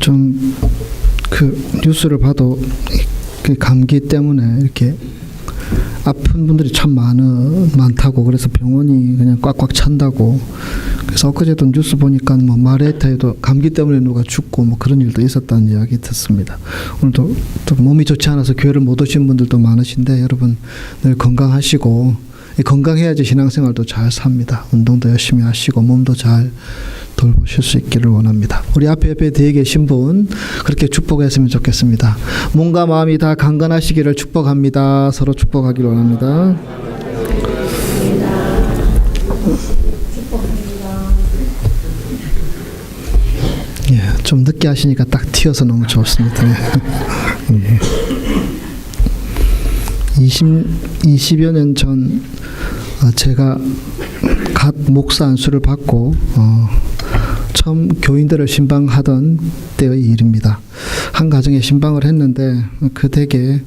좀 그 뉴스를 봐도 그 감기 때문에 이렇게 아픈 분들이 참 많다고, 그래서 병원이 그냥 꽉꽉 찬다고. 그래서 엊그제도 뉴스 보니까 뭐 마레타에도 감기 때문에 누가 죽고 뭐 그런 일도 있었다는 이야기 듣습니다. 오늘도 또 몸이 좋지 않아서 교회를 못 오신 분들도 많으신데, 여러분 늘 건강하시고, 건강해야지 신앙생활도 잘 삽니다. 운동도 열심히 하시고 몸도 잘 돌보실 수 있기를 원합니다. 우리 앞에 뒤에 계신 분 그렇게 축복했으면 좋겠습니다. 몸과 마음이 다 강건하시기를 축복합니다. 서로 축복하기를 원합니다. 예, 좀 늦게 하시니까 딱 튀어서 너무 좋습니다. 예. 20여 년 전 제가 갓 목사 안수를 받고 처음 교인들을 신방하던 때의 일입니다. 한 가정에 신방을 했는데 그 댁에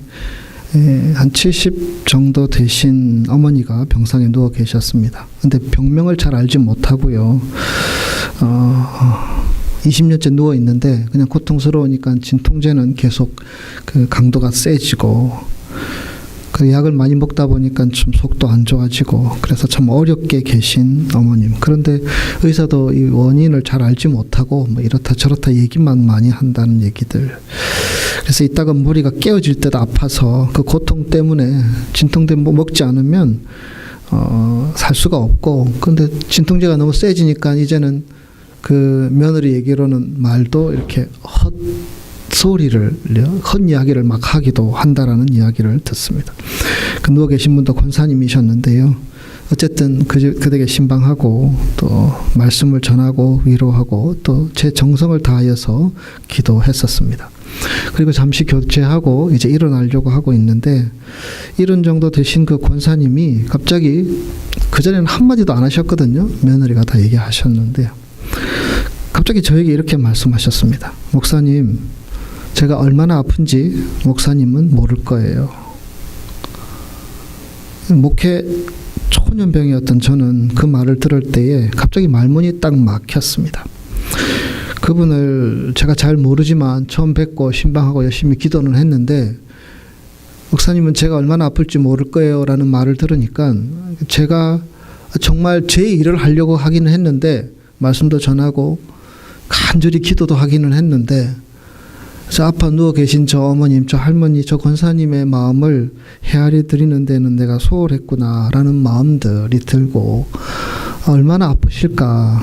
한 70 정도 되신 어머니가 병상에 누워 계셨습니다. 근데 병명을 잘 알지 못하고요. 20년째 누워 있는데 그냥 고통스러우니까 진통제는 계속 그 강도가 세지고, 그 약을 많이 먹다 보니까 좀 속도 안 좋아지고, 그래서 참 어렵게 계신 어머님. 그런데 의사도 이 원인을 잘 알지 못하고 뭐 이렇다 저렇다 얘기만 많이 한다는 얘기들. 그래서 이따가 머리가 깨어질 때도 아파서 그 고통 때문에 진통제 뭐 먹지 않으면 살 수가 없고, 그런데 진통제가 너무 세지니까 이제는 그 며느리 얘기로는 말도 이렇게 헛소리를, 헛이야기를 막 하기도 한다라는 이야기를 듣습니다. 그 누워 계신 분도 권사님이셨는데요. 어쨌든 그 댁에 신방하고 또 말씀을 전하고 위로하고 또 제 정성을 다하여서 기도했었습니다. 그리고 잠시 교체하고 이제 일어나려고 하고 있는데, 70 정도 되신 그 권사님이 갑자기, 그전에는 한마디도 안 하셨거든요. 며느리가 다 얘기하셨는데요. 갑자기 저에게 이렇게 말씀하셨습니다. 목사님, 제가 얼마나 아픈지 목사님은 모를 거예요. 목회 초년병이었던 저는 그 말을 들을 때에 갑자기 말문이 딱 막혔습니다. 그분을 제가 잘 모르지만 처음 뵙고 신방하고 열심히 기도는 했는데, 목사님은 제가 얼마나 아플지 모를 거예요 라는 말을 들으니까 제가 정말 제 일을 하려고 하기는 했는데, 말씀도 전하고 간절히 기도도 하기는 했는데, 저 앞에 누워 계신 저 어머님, 저 할머니, 저 권사님의 마음을 헤아려 드리는 데는 내가 소홀했구나라는 마음들이 들고, 얼마나 아프실까.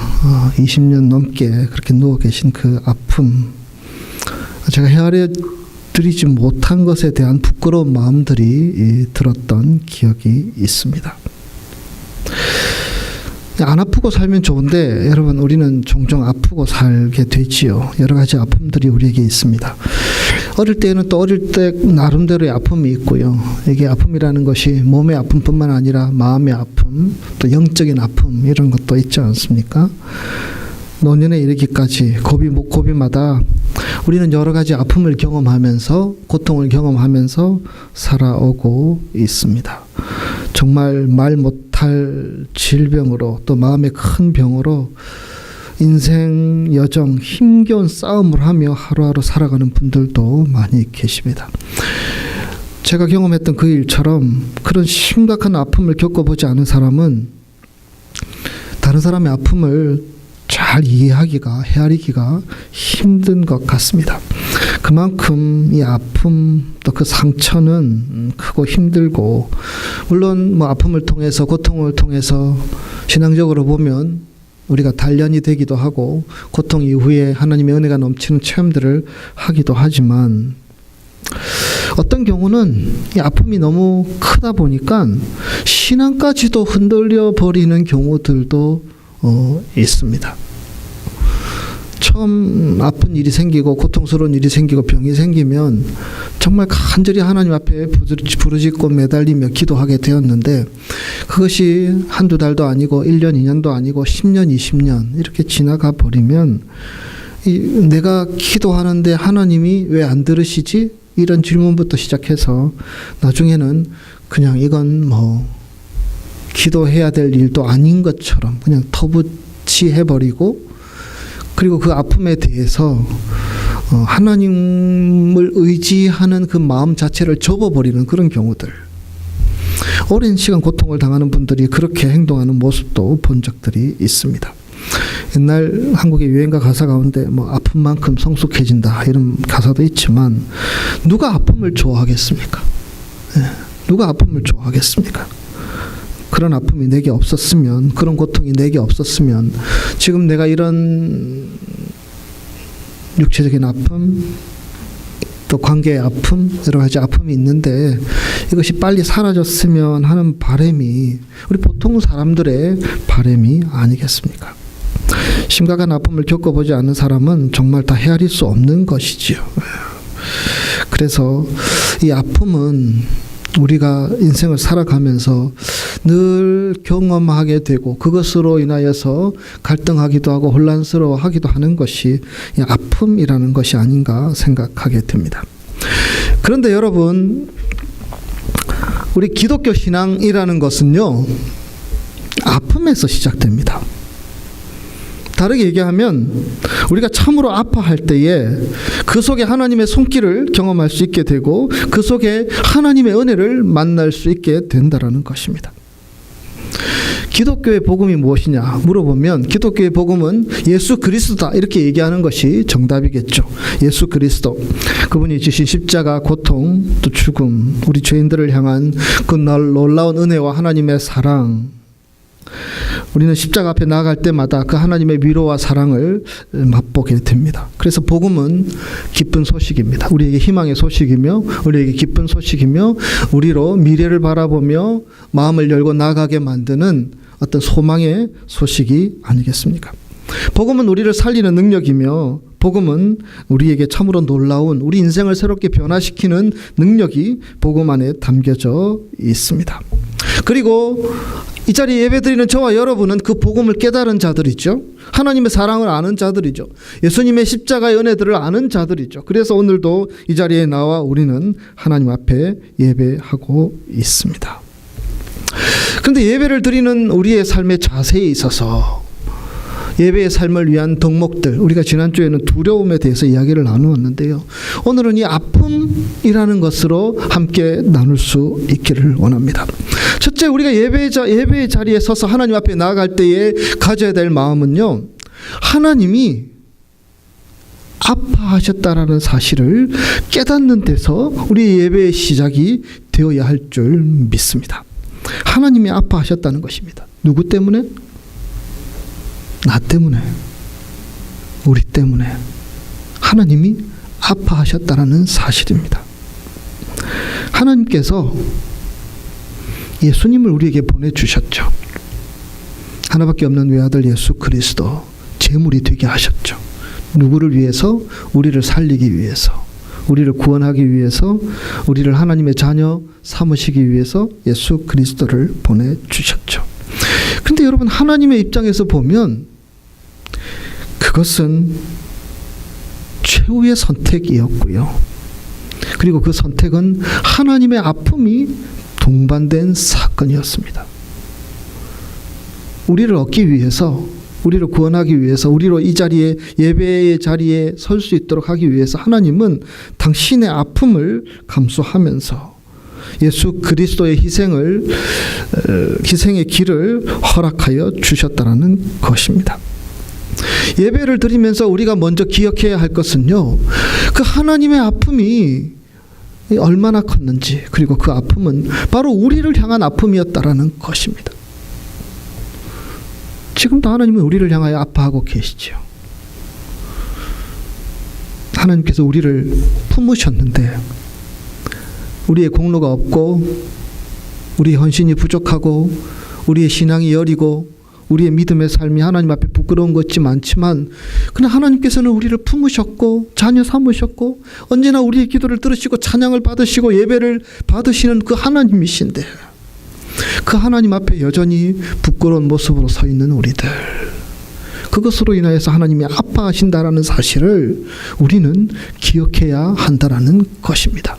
20년 넘게 그렇게 누워 계신 그 아픔, 제가 헤아려 드리지 못한 것에 대한 부끄러운 마음들이 들었던 기억이 있습니다. 안 아프고 살면 좋은데, 여러분 우리는 종종 아프고 살게 되지요. 여러 가지 아픔들이 우리에게 있습니다. 어릴 때는 또 어릴 때 나름대로의 아픔이 있고요. 이게 아픔이라는 것이 몸의 아픔뿐만 아니라 마음의 아픔, 또 영적인 아픔, 이런 것도 있지 않습니까? 노년에 이르기까지 고비마다 우리는 여러 가지 아픔을 경험하면서, 고통을 경험하면서 살아오고 있습니다. 정말 말 못할 질병으로, 또 마음의 큰 병으로 인생 여정, 힘겨운 싸움을 하며 하루하루 살아가는 분들도 많이 계십니다. 제가 경험했던 그 일처럼 그런 심각한 아픔을 겪어보지 않은 사람은 다른 사람의 아픔을 잘 이해하기가, 헤아리기가 힘든 것 같습니다. 그만큼 이 아픔, 또 그 상처는 크고 힘들고, 물론 뭐 아픔을 통해서, 고통을 통해서 신앙적으로 보면 우리가 단련이 되기도 하고, 고통 이후에 하나님의 은혜가 넘치는 체험들을 하기도 하지만, 어떤 경우는 이 아픔이 너무 크다 보니까 신앙까지도 흔들려 버리는 경우들도 있습니다. 처음 아픈 일이 생기고 고통스러운 일이 생기고 병이 생기면 정말 간절히 하나님 앞에 부르짖고 매달리며 기도하게 되었는데, 그것이 한두 달도 아니고 1년, 2년도 아니고 10년, 20년 이렇게 지나가 버리면, 내가 기도하는데 하나님이 왜 안 들으시지? 이런 질문부터 시작해서 나중에는 그냥 이건 뭐 기도해야 될 일도 아닌 것처럼 그냥 터부치해버리고, 그리고 그 아픔에 대해서 하나님을 의지하는 그 마음 자체를 접어버리는 그런 경우들. 오랜 시간 고통을 당하는 분들이 그렇게 행동하는 모습도 본 적들이 있습니다. 옛날 한국의 유행가 가사 가운데 뭐 아픈 만큼 성숙해진다 이런 가사도 있지만 누가 아픔을 좋아하겠습니까? 누가 아픔을 좋아하겠습니까? 그런 아픔이 내게 없었으면, 그런 고통이 내게 없었으면 지금 내가 이런 육체적인 아픔, 또 관계의 아픔, 여러 가지 아픔이 있는데 이것이 빨리 사라졌으면 하는 바람이 우리 보통 사람들의 바람이 아니겠습니까? 심각한 아픔을 겪어보지 않는 사람은 정말 다 헤아릴 수 없는 것이지요. 그래서 이 아픔은 우리가 인생을 살아가면서 늘 경험하게 되고 그것으로 인하여서 갈등하기도 하고 혼란스러워하기도 하는 것이 이 아픔이라는 것이 아닌가 생각하게 됩니다. 그런데 여러분, 우리 기독교 신앙이라는 것은요, 아픔에서 시작됩니다. 다르게 얘기하면 우리가 참으로 아파할 때에 그 속에 하나님의 손길을 경험할 수 있게 되고 그 속에 하나님의 은혜를 만날 수 있게 된다라는 것입니다. 기독교의 복음이 무엇이냐 물어보면 기독교의 복음은 예수 그리스도다 이렇게 얘기하는 것이 정답이겠죠. 예수 그리스도, 그분이 지신 십자가, 고통, 또 죽음, 우리 죄인들을 향한 그 놀라운 은혜와 하나님의 사랑, 우리는 십자가 앞에 나아갈 때마다 그 하나님의 위로와 사랑을 맛보게 됩니다. 그래서 복음은 기쁜 소식입니다. 우리에게 희망의 소식이며 우리에게 기쁜 소식이며 우리로 미래를 바라보며 마음을 열고 나아가게 만드는 어떤 소망의 소식이 아니겠습니까? 복음은 우리를 살리는 능력이며 복음은 우리에게 참으로 놀라운 우리 인생을 새롭게 변화시키는 능력이 복음 안에 담겨져 있습니다. 그리고 이 자리에 예배드리는 저와 여러분은 그 복음을 깨달은 자들이죠. 하나님의 사랑을 아는 자들이죠. 예수님의 십자가의 은혜들을 아는 자들이죠. 그래서 오늘도 이 자리에 나와 우리는 하나님 앞에 예배하고 있습니다. 그런데 예배를 드리는 우리의 삶의 자세에 있어서 예배의 삶을 위한 덕목들, 우리가 지난주에는 두려움에 대해서 이야기를 나누었는데요. 오늘은 이 아픔이라는 것으로 함께 나눌 수 있기를 원합니다. 첫째, 우리가 예배의 자리에 서서 하나님 앞에 나아갈 때에 가져야 될 마음은요, 하나님이 아파하셨다라는 사실을 깨닫는 데서 우리 예배의 시작이 되어야 할 줄 믿습니다. 하나님이 아파하셨다는 것입니다. 누구 때문에? 나 때문에, 우리 때문에 하나님이 아파하셨다라는 사실입니다. 하나님께서 예수님을 우리에게 보내주셨죠. 하나밖에 없는 외아들 예수 그리스도 제물이 되게 하셨죠. 누구를 위해서? 우리를 살리기 위해서, 우리를 구원하기 위해서, 우리를 하나님의 자녀 삼으시기 위해서 예수 그리스도를 보내주셨죠. 그런데 여러분, 하나님의 입장에서 보면 그것은 최후의 선택이었고요. 그리고 그 선택은 하나님의 아픔이 동반된 사건이었습니다. 우리를 얻기 위해서, 우리를 구원하기 위해서, 우리로 이 자리에, 예배의 자리에 설 수 있도록 하기 위해서 하나님은 당신의 아픔을 감수하면서 예수 그리스도의 희생의 길을 허락하여 주셨다는 것입니다. 예배를 드리면서 우리가 먼저 기억해야 할 것은요, 그 하나님의 아픔이 얼마나 컸는지, 그리고 그 아픔은 바로 우리를 향한 아픔이었다라는 것입니다. 지금도 하나님은 우리를 향하여 아파하고 계시죠. 하나님께서 우리를 품으셨는데 우리의 공로가 없고 우리의 헌신이 부족하고 우리의 신앙이 여리고 우리의 믿음의 삶이 하나님 앞에 부끄러운 것이 많지만 그러나 하나님께서는 우리를 품으셨고 자녀 삼으셨고 언제나 우리의 기도를 들으시고 찬양을 받으시고 예배를 받으시는 그 하나님이신데 그 하나님 앞에 여전히 부끄러운 모습으로 서 있는 우리들, 그것으로 인하여서 하나님이 아파하신다라는 사실을 우리는 기억해야 한다라는 것입니다.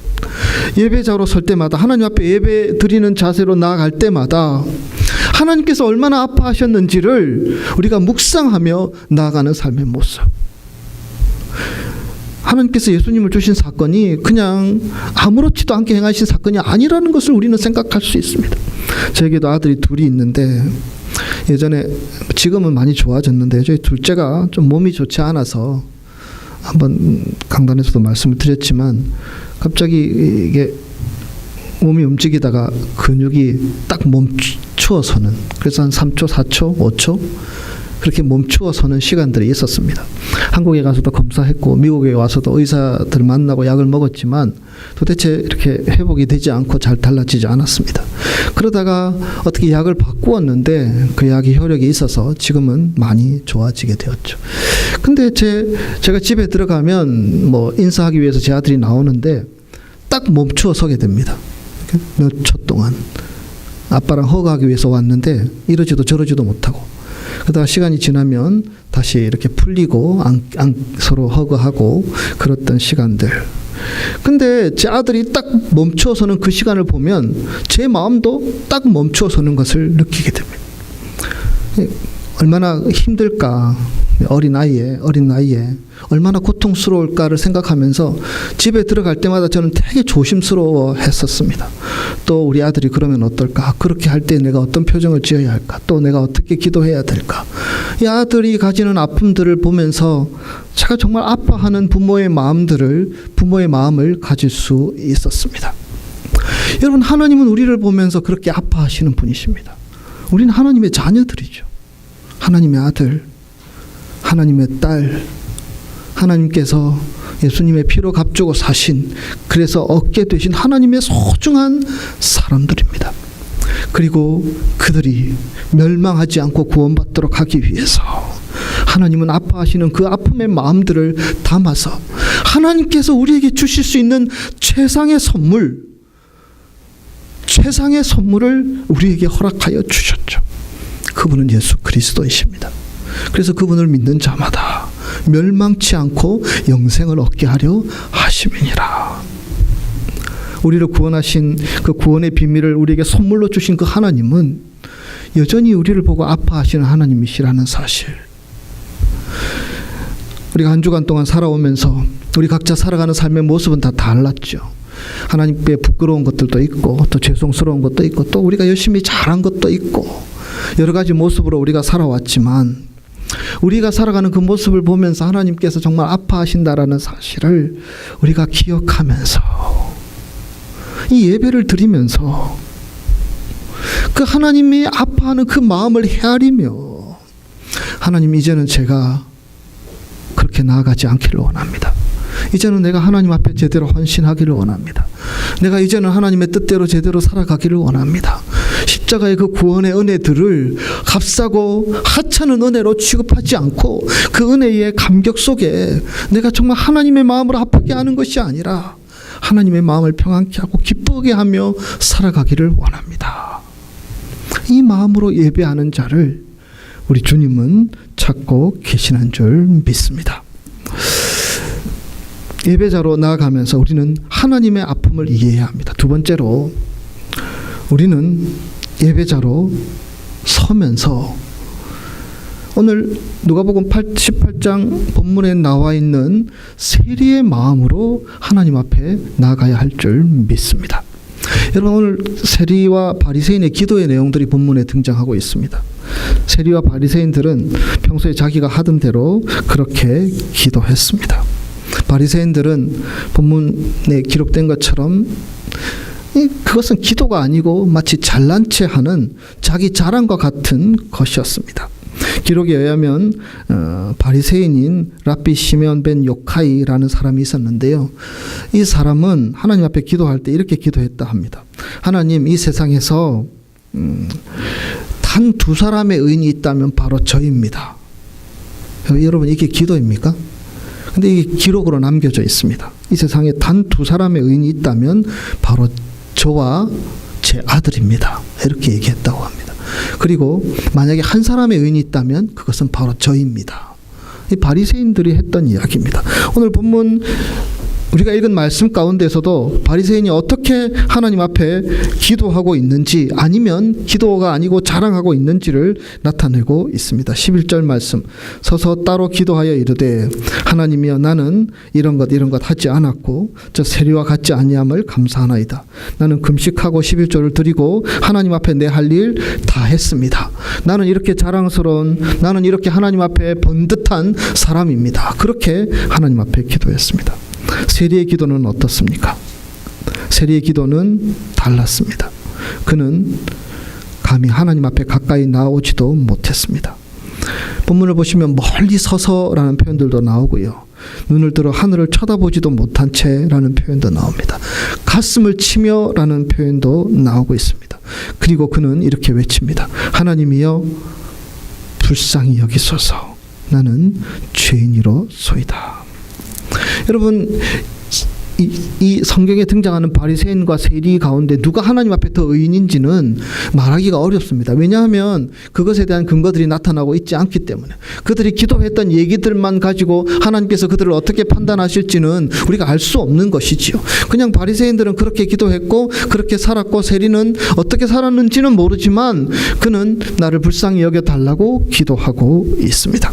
예배자로 설 때마다, 하나님 앞에 예배 드리는 자세로 나아갈 때마다 하나님께서 얼마나 아파하셨는지를 우리가 묵상하며 나아가는 삶의 모습. 하나님께서 예수님을 주신 사건이 그냥 아무렇지도 않게 행하신 사건이 아니라는 것을 우리는 생각할 수 있습니다. 저에게도 아들이 둘이 있는데 예전에, 지금은 많이 좋아졌는데 저희 둘째가 좀 몸이 좋지 않아서 한번 강단에서도 말씀을 드렸지만 갑자기 이게 몸이 움직이다가 근육이 딱 멈추어서는, 그래서 한 3초, 4초, 5초 그렇게 멈추어서는 시간들이 있었습니다. 한국에 가서도 검사했고 미국에 와서도 의사들 만나고 약을 먹었지만 도대체 이렇게 회복이 되지 않고 잘 달라지지 않았습니다. 그러다가 어떻게 약을 바꾸었는데 그 약이 효력이 있어서 지금은 많이 좋아지게 되었죠. 근데 제가 집에 들어가면 뭐 인사하기 위해서 제 아들이 나오는데 딱 멈추어 서게 됩니다. 몇 초 동안 아빠랑 허그하기 위해서 왔는데 이러지도 저러지도 못하고, 그러다가 시간이 지나면 다시 이렇게 풀리고 서로 허그하고 그랬던 시간들. 근데 제 아들이 딱 멈추어서는 그 시간을 보면 제 마음도 딱 멈추어서는 것을 느끼게 됩니다. 얼마나 힘들까, 어린 나이에 얼마나 고통스러울까를 생각하면서 집에 들어갈 때마다 저는 되게 조심스러워 했었습니다. 또 우리 아들이 그러면 어떨까, 그렇게 할 때 내가 어떤 표정을 지어야 할까, 또 내가 어떻게 기도해야 될까. 이 아들이 가지는 아픔들을 보면서 제가 정말 아파하는 부모의 마음을 가질 수 있었습니다. 여러분, 하나님은 우리를 보면서 그렇게 아파하시는 분이십니다. 우리는 하나님의 자녀들이죠. 하나님의 아들, 하나님의 딸, 하나님께서 예수님의 피로 값주고 사신, 그래서 얻게 되신 하나님의 소중한 사람들입니다. 그리고 그들이 멸망하지 않고 구원받도록 하기 위해서 하나님은 아파하시는 그 아픔의 마음들을 담아서 하나님께서 우리에게 주실 수 있는 최상의 선물을 우리에게 허락하여 주셨죠. 그분은 예수 그리스도이십니다. 그래서 그분을 믿는 자마다 멸망치 않고 영생을 얻게 하려 하심이니라. 우리를 구원하신 그 구원의 비밀을 우리에게 선물로 주신 그 하나님은 여전히 우리를 보고 아파하시는 하나님이시라는 사실. 우리가 한 주간 동안 살아오면서 우리 각자 살아가는 삶의 모습은 다 달랐죠. 하나님께 부끄러운 것들도 있고 또 죄송스러운 것도 있고 또 우리가 열심히 잘한 것도 있고 여러 가지 모습으로 우리가 살아왔지만, 우리가 살아가는 그 모습을 보면서 하나님께서 정말 아파하신다라는 사실을 우리가 기억하면서 이 예배를 드리면서 그 하나님이 아파하는 그 마음을 헤아리며, 하나님, 이제는 제가 그렇게 나아가지 않기를 원합니다. 이제는 내가 하나님 앞에 제대로 헌신하기를 원합니다. 내가 이제는 하나님의 뜻대로 제대로 살아가기를 원합니다. 십자가의 그 구원의 은혜들을 값싸고 하찮은 은혜로 취급하지 않고 그 은혜의 감격 속에 내가 정말 하나님의 마음을 아프게 하는 것이 아니라 하나님의 마음을 평안케 하고 기쁘게 하며 살아가기를 원합니다. 이 마음으로 예배하는 자를 우리 주님은 찾고 계시는 줄 믿습니다. 예배자로 나아가면서 우리는 하나님의 아픔을 이해해야 합니다. 두 번째로, 우리는 예배자로 서면서 오늘 누가복음 18장 본문에 나와 있는 세리의 마음으로 하나님 앞에 나아가야 할 줄 믿습니다. 여러분, 오늘 세리와 바리새인의 기도의 내용들이 본문에 등장하고 있습니다. 세리와 바리새인들은 평소에 자기가 하던 대로 그렇게 기도했습니다. 바리새인들은 본문에 기록된 것처럼 그것은 기도가 아니고 마치 잘난 체 하는 자기 자랑과 같은 것이었습니다. 기록에 의하면 바리새인인 랍비 시메온 벤 요카이라는 사람이 있었는데요. 이 사람은 하나님 앞에 기도할 때 이렇게 기도했다 합니다. 하나님, 이 세상에서 단 두 사람의 의인이 있다면 바로 저입니다. 여러분, 이게 기도입니까? 근데 이게 기록으로 남겨져 있습니다. 이 세상에 단 두 사람의 의인이 있다면 바로 저와 제 아들입니다. 이렇게 얘기했다고 합니다. 그리고 만약에 한 사람의 의인이 있다면 그것은 바로 저입니다. 이 바리새인들이 했던 이야기입니다. 오늘 본문 우리가 읽은 말씀 가운데서도 바리새인이 어떻게 하나님 앞에 기도하고 있는지, 아니면 기도가 아니고 자랑하고 있는지를 나타내고 있습니다. 11절 말씀, 서서 따로 기도하여 이르되 하나님이여 나는 이런 것 하지 않았고 저 세리와 같지 아니함을 감사하나이다. 나는 금식하고 11조를 드리고 하나님 앞에 내 할 일 다 했습니다. 나는 이렇게 자랑스러운, 나는 이렇게 하나님 앞에 번듯한 사람입니다. 그렇게 하나님 앞에 기도했습니다. 세리의 기도는 어떻습니까? 세리의 기도는 달랐습니다. 그는 감히 하나님 앞에 가까이 나오지도 못했습니다. 본문을 보시면 멀리 서서라는 표현들도 나오고요. 눈을 들어 하늘을 쳐다보지도 못한 채라는 표현도 나옵니다. 가슴을 치며라는 표현도 나오고 있습니다. 그리고 그는 이렇게 외칩니다. 하나님이여 불쌍히 여기소서. 나는 죄인이로소이다. 여러분, 이 성경에 등장하는 바리새인과 세리 가운데 누가 하나님 앞에 더 의인인지는 말하기가 어렵습니다. 왜냐하면 그것에 대한 근거들이 나타나고 있지 않기 때문에. 그들이 기도했던 얘기들만 가지고 하나님께서 그들을 어떻게 판단하실지는 우리가 알 수 없는 것이지요. 그냥 바리새인들은 그렇게 기도했고 그렇게 살았고, 세리는 어떻게 살았는지는 모르지만 그는 나를 불쌍히 여겨달라고 기도하고 있습니다.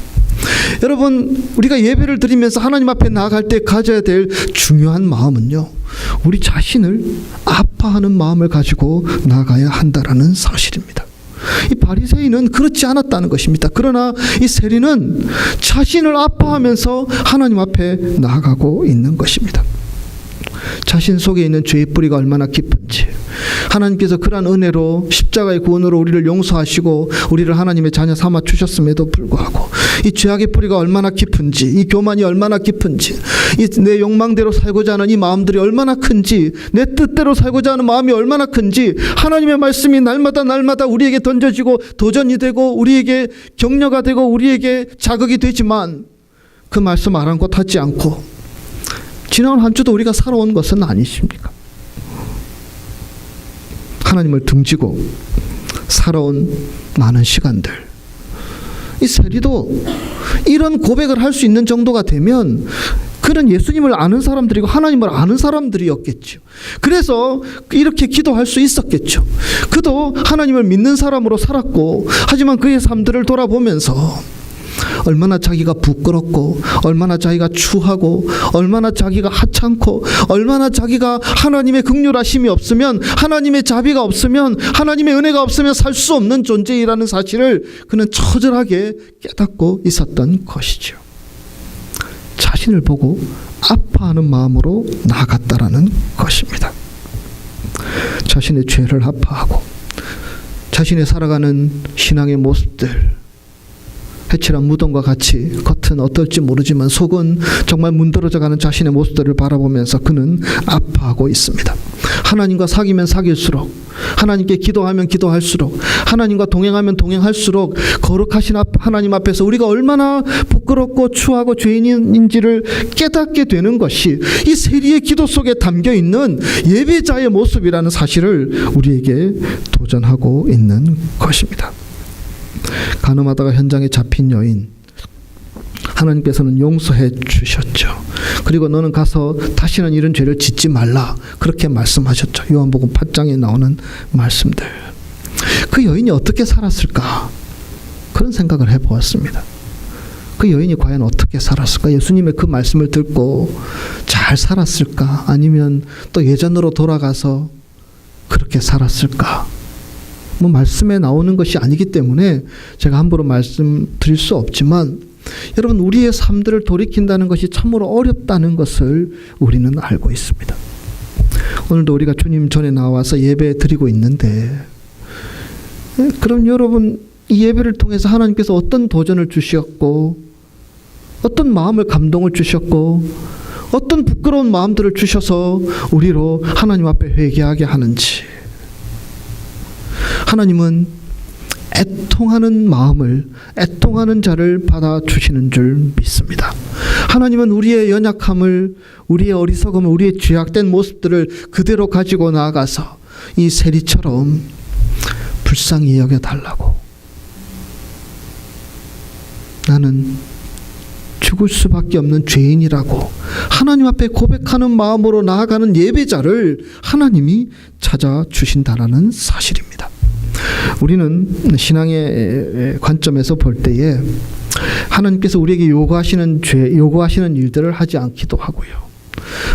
여러분, 우리가 예배를 드리면서 하나님 앞에 나아갈 때 가져야 될 중요한 마음은요, 우리 자신을 아파하는 마음을 가지고 나아가야 한다라는 사실입니다. 이 바리새인은 그렇지 않았다는 것입니다. 그러나 이 세리는 자신을 아파하면서 하나님 앞에 나아가고 있는 것입니다. 자신 속에 있는 죄의 뿌리가 얼마나 깊은지, 하나님께서 그러한 은혜로 십자가의 구원으로 우리를 용서하시고 우리를 하나님의 자녀 삼아 주셨음에도 불구하고 이 죄악의 뿌리가 얼마나 깊은지, 이 교만이 얼마나 깊은지, 내 욕망대로 살고자 하는 이 마음들이 얼마나 큰지, 내 뜻대로 살고자 하는 마음이 얼마나 큰지, 하나님의 말씀이 날마다 우리에게 던져지고 도전이 되고 우리에게 격려가 되고 우리에게 자극이 되지만 그 말씀 아랑곳하지 않고 지난 한 주도 우리가 살아온 것은 아니십니까? 하나님을 등지고 살아온 많은 시간들. 이 세리도 이런 고백을 할 수 있는 정도가 되면 그는 예수님을 아는 사람들이고 하나님을 아는 사람들이었겠죠. 그래서 이렇게 기도할 수 있었겠죠. 그도 하나님을 믿는 사람으로 살았고, 하지만 그의 삶들을 돌아보면서 얼마나 자기가 부끄럽고, 얼마나 자기가 추하고, 얼마나 자기가 하찮고, 얼마나 자기가 하나님의 긍휼하심이 없으면, 하나님의 자비가 없으면, 하나님의 은혜가 없으면 살 수 없는 존재이라는 사실을 그는 처절하게 깨닫고 있었던 것이죠. 자신을 보고 아파하는 마음으로 나아갔다라는 것입니다. 자신의 죄를 아파하고 자신의 살아가는 신앙의 모습들, 해칠한 무덤과 같이 겉은 어떨지 모르지만 속은 정말 문드러져가는 자신의 모습들을 바라보면서 그는 아파하고 있습니다. 하나님과 사귀면 사귈수록, 하나님께 기도하면 기도할수록, 하나님과 동행하면 동행할수록 거룩하신 하나님 앞에서 우리가 얼마나 부끄럽고 추하고 죄인인지를 깨닫게 되는 것이 이 세리의 기도 속에 담겨있는 예배자의 모습이라는 사실을 우리에게 도전하고 있는 것입니다. 간음하다가 현장에 잡힌 여인, 하나님께서는 용서해 주셨죠. 그리고 너는 가서 다시는 이런 죄를 짓지 말라, 그렇게 말씀하셨죠. 요한복음 8장에 나오는 말씀들. 그 여인이 어떻게 살았을까, 그런 생각을 해보았습니다. 그 여인이 과연 어떻게 살았을까? 예수님의 그 말씀을 듣고 잘 살았을까? 아니면 또 예전으로 돌아가서 그렇게 살았을까? 말씀에 나오는 것이 아니기 때문에 제가 함부로 말씀드릴 수 없지만, 여러분, 우리의 삶들을 돌이킨다는 것이 참으로 어렵다는 것을 우리는 알고 있습니다. 오늘도 우리가 주님 전에 나와서 예배 드리고 있는데, 그럼 여러분, 이 예배를 통해서 하나님께서 어떤 도전을 주셨고, 어떤 마음을 감동을 주셨고, 어떤 부끄러운 마음들을 주셔서 우리로 하나님 앞에 회개하게 하는지, 하나님은 애통하는 마음을, 애통하는 자를 받아주시는 줄 믿습니다. 하나님은 우리의 연약함을, 우리의 어리석음을, 우리의 죄악된 모습들을 그대로 가지고 나아가서 이 세리처럼 불쌍히 여겨달라고, 나는 죽을 수밖에 없는 죄인이라고 하나님 앞에 고백하는 마음으로 나아가는 예배자를 하나님이 찾아주신다라는 사실입니다. 우리는 신앙의 관점에서 볼 때에 하나님께서 우리에게 요구하시는 일들을 하지 않기도 하고요.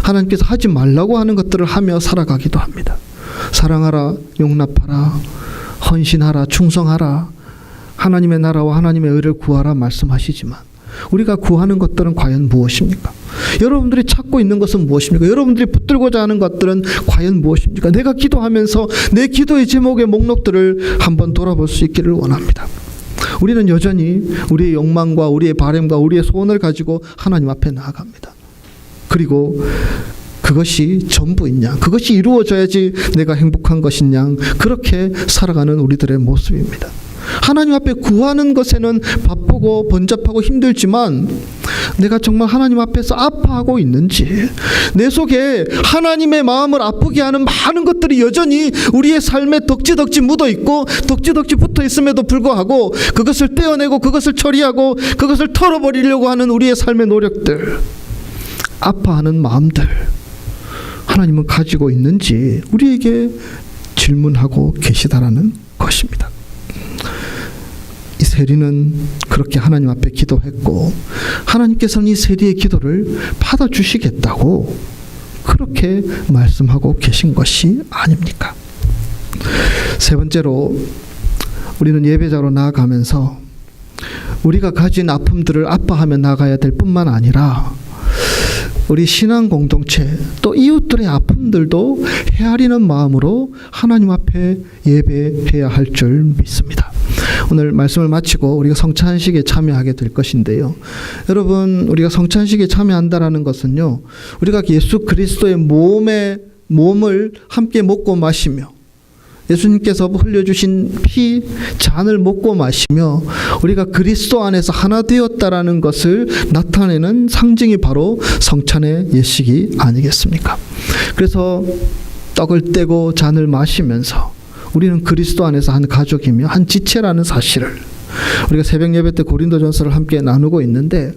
하나님께서 하지 말라고 하는 것들을 하며 살아가기도 합니다. 사랑하라, 용납하라, 헌신하라, 충성하라, 하나님의 나라와 하나님의 의를 구하라 말씀하시지만 우리가 구하는 것들은 과연 무엇입니까? 여러분들이 찾고 있는 것은 무엇입니까? 여러분들이 붙들고자 하는 것들은 과연 무엇입니까? 내가 기도하면서 내 기도의 제목의 목록들을 한번 돌아볼 수 있기를 원합니다. 우리는 여전히 우리의 욕망과 우리의 바람과 우리의 소원을 가지고 하나님 앞에 나아갑니다. 그리고 그것이 전부인 양, 그것이 이루어져야지 내가 행복한 것인 양, 그렇게 살아가는 우리들의 모습입니다. 하나님 앞에 구하는 것에는 바쁘고 번잡하고 힘들지만 내가 정말 하나님 앞에서 아파하고 있는지, 내 속에 하나님의 마음을 아프게 하는 많은 것들이 여전히 우리의 삶에 덕지덕지 묻어있고 덕지덕지 붙어있음에도 불구하고 그것을 떼어내고 그것을 처리하고 그것을 털어버리려고 하는 우리의 삶의 노력들, 아파하는 마음들 하나님은 가지고 있는지 우리에게 질문하고 계시다라는 것입니다. 이 세리는 그렇게 하나님 앞에 기도했고 하나님께서는 이 세리의 기도를 받아주시겠다고 그렇게 말씀하고 계신 것이 아닙니까? 세 번째로 우리는 예배자로 나아가면서 우리가 가진 아픔들을 아파하며 나가야 될 뿐만 아니라 우리 신앙 공동체 또 이웃들의 아픔들도 헤아리는 마음으로 하나님 앞에 예배해야 할 줄 믿습니다. 오늘 말씀을 마치고 우리가 성찬식에 참여하게 될 것인데요. 여러분, 우리가 성찬식에 참여한다라는 것은요, 우리가 예수 그리스도의 몸을 함께 먹고 마시며 예수님께서 흘려주신 피 잔을 먹고 마시며 우리가 그리스도 안에서 하나 되었다라는 것을 나타내는 상징이 바로 성찬의 예식이 아니겠습니까? 그래서 떡을 떼고 잔을 마시면서 우리는 그리스도 안에서 한 가족이며 한 지체라는 사실을 우리가 새벽 예배 때 고린도전서를 함께 나누고 있는데,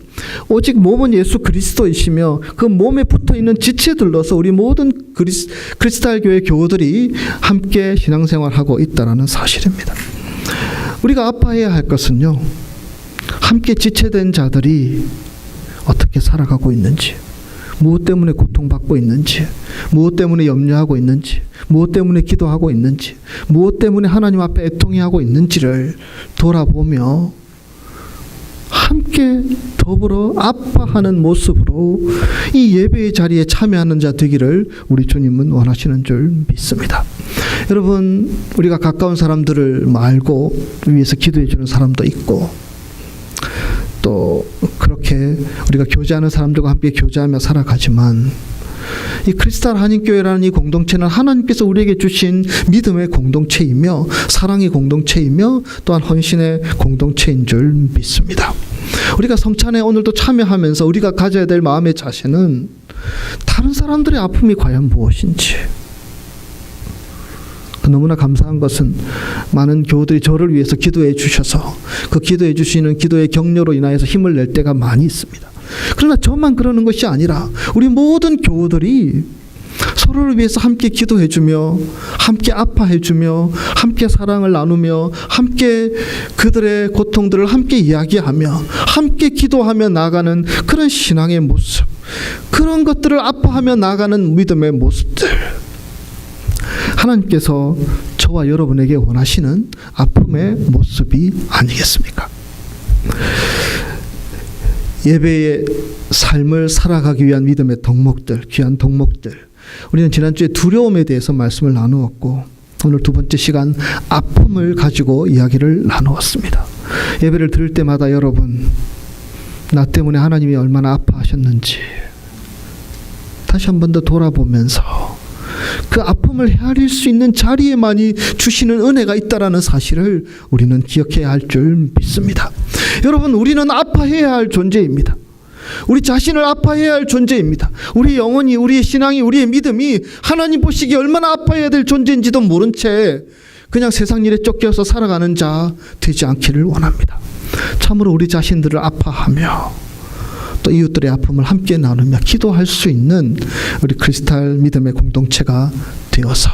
오직 몸은 예수 그리스도이시며 그 몸에 붙어있는 지체들로서 우리 모든 크리스탈 교회 교우들이 함께 신앙생활하고 있다는 사실입니다. 우리가 아파해야 할 것은요, 함께 지체된 자들이 어떻게 살아가고 있는지, 무엇 때문에 고통받고 있는지, 무엇 때문에 염려하고 있는지, 무엇 때문에 기도하고 있는지, 무엇 때문에 하나님 앞에 애통해하고 있는지를 돌아보며 함께 더불어 아파하는 모습으로 이 예배의 자리에 참여하는 자 되기를 우리 주님은 원하시는 줄 믿습니다. 여러분, 우리가 가까운 사람들을 알고 위해서 기도해 주는 사람도 있고, 또 그렇게 우리가 교제하는 사람들과 함께 교제하며 살아가지만 이 크리스탈 한인교회라는 이 공동체는 하나님께서 우리에게 주신 믿음의 공동체이며 사랑의 공동체이며 또한 헌신의 공동체인 줄 믿습니다. 우리가 성찬에 오늘도 참여하면서 우리가 가져야 될 마음의 자세는 다른 사람들의 아픔이 과연 무엇인지. 너무나 감사한 것은 많은 교우들이 저를 위해서 기도해 주셔서 그 기도해 주시는 기도의 격려로 인하여서 힘을 낼 때가 많이 있습니다. 그러나 저만 그러는 것이 아니라 우리 모든 교우들이 서로를 위해서 함께 기도해 주며 함께 아파해 주며 함께 사랑을 나누며 함께 그들의 고통들을 함께 이야기하며 함께 기도하며 나가는 그런 신앙의 모습, 그런 것들을 아파하며 나가는 믿음의 모습들, 하나님께서 저와 여러분에게 원하시는 아픔의 모습이 아니겠습니까? 예배의 삶을 살아가기 위한 믿음의 덕목들, 귀한 덕목들, 우리는 지난주에 두려움에 대해서 말씀을 나누었고 오늘 두 번째 시간 아픔을 가지고 이야기를 나누었습니다. 예배를 들을 때마다 여러분, 나 때문에 하나님이 얼마나 아파하셨는지 다시 한 번 더 돌아보면서 그 아픔을 헤아릴 수 있는 자리에만이 주시는 은혜가 있다라는 사실을 우리는 기억해야 할 줄 믿습니다. 여러분, 우리는 아파해야 할 존재입니다. 우리 자신을 아파해야 할 존재입니다. 우리 영혼이, 우리의 신앙이, 우리의 믿음이 하나님 보시기에 얼마나 아파해야 될 존재인지도 모른 채 그냥 세상 일에 쫓겨서 살아가는 자 되지 않기를 원합니다. 참으로 우리 자신들을 아파하며 또 이웃들의 아픔을 함께 나누며 기도할 수 있는 우리 크리스탈 믿음의 공동체가 되어서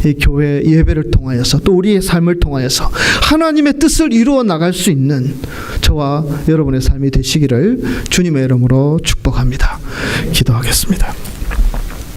이 교회 예배를 통하여서 또 우리의 삶을 통하여서 하나님의 뜻을 이루어 나갈 수 있는 저와 여러분의 삶이 되시기를 주님의 이름으로 축복합니다. 기도하겠습니다.